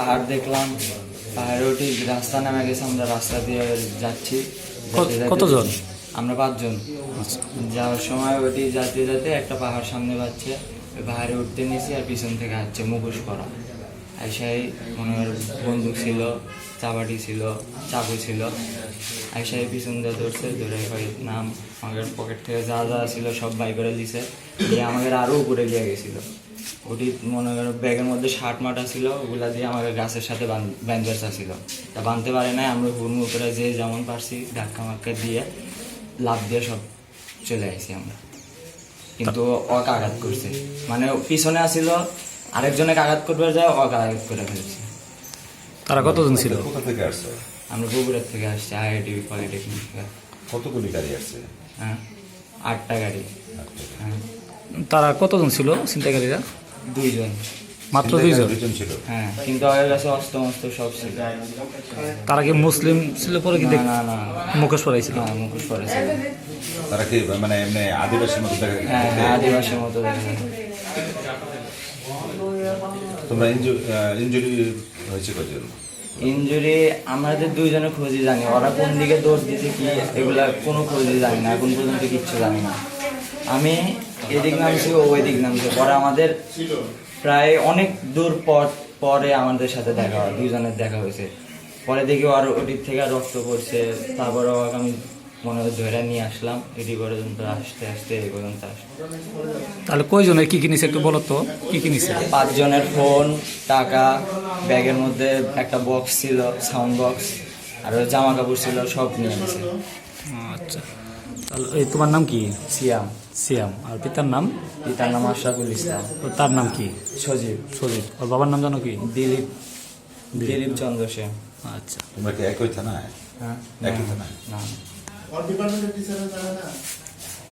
পাহাড় দেখলাম, পাহাড়ে উঠে রাস্তা নেমে গেছে, আমরা রাস্তা দিয়ে যাচ্ছি। কতজন? আমরা 5 জন। আচ্ছা। যাওয়ার সময় ওটি যেতে যেতে একটা পাহাড় সামনে পাচ্ছে, ওই পাহাড়ে উঠতে নিয়েছি আর পিছন থেকে আসছে মুখোশ করা। আইসাই মনে হয় বন্দুক ছিল, চাবাটি ছিল, চাকু ছিল। আইসাই পিছন দিয়ে ধরছে, ধরে নাম আমাদের পকেট থেকে যা যা ছিল সব বাই করে দিছে, দিয়ে আমাদের আরও উপরে গিয়ে গেছিল। ওটি মনে করো ব্যাগের মধ্যে শার্ট মাটা ছিল, ওগুলা দিয়ে আমাদের গাছের সাথে ব্যান্ডেজ ছিল, তা বাঁধতে পারে নাই। আমরা হুড়মুড় করে যে যেমন পারছি ধাক্কা মাক্কা দিয়ে লাভ দিয়ে সব চলে আসি আমরা। কিন্তু অক আঘাত করছে, মানে পিছনে আসছিল আরেকজনে আঘাত করবার যায়, অক আঘাত করে ফেলছে। তারা কতজন ছিল? কোথা থেকে আসছে? আমরা বগুড়ার থেকে আসছি, আইআইটি পলিটেকনিক থেকে। কতগুলি গাড়ি আসছে? হ্যাঁ, 8টা গাড়ি। হ্যাঁ, তারা কতজন ছিল ছিনতাইকারীরা? 2 জন। মাত্র 2 জন? 2 জন ছিল। হ্যাঁ, কিন্তু আমার কাছে অস্ত্র মস্ত্র সব ছিল। তারা কি মুসলিম ছিল? পরে কি না না, মুখোশ পরাইছিল? হ্যাঁ মুখোশ পরেছিল। তারা কি মানে এমনি আদিবাসীর মতো দেখা? হ্যাঁ হ্যাঁ, আদিবাসীর মতো দেখা যায়। তোমরা ইনজুরি হয়েছে কজন? ইনজুরি আমাদের 2 জনের খোঁজই জানি, ওরা কোন দিকে দৌড় দিয়েছে কি এগুলা কোনো খোঁজই জানি না, এখন পর্যন্ত কিচ্ছু জানি না। আমি এদিক নামছি, ও ওই দিক নামছে, পরে আমাদের প্রায় অনেক দূর পরে আমাদের সাথে দেখা হয়, 2 জনের দেখা হয়েছে। পরে দেখি আর ওটির থেকে রক্ত পড়ছে, তারপরে ওকে আমি মনে হয় ধরে নিয়ে আসলাম, এটি পর্যন্ত আসতে আসতে এই পর্যন্ত আসতে। তাহলে কয়জনের কি কিনেছে একটু বলো তো, কি কিনেছে? 5 জনের ফোন, টাকা, ব্যাগের মধ্যে একটা বক্স ছিল, সাউন্ড বক্স, আর ওই জামা কাপড় ছিল, সব নিয়ে গেছে। আচ্ছা, তাহলে এই তোমার নাম কি? সিয়াম। সিয়াম। আর পিতার নাম? পিতার নাম আশরাফুল ইসলাম। তার নাম কি? সজীব। সজিব। ওর বাবার নাম জানো কি? দিলীপ চন্দ্র সেন। আচ্ছা। তোমরা কি একই থানায়? হ্যাঁ, একই থানায়? না। और डिपार्टमेंट टीचर है ना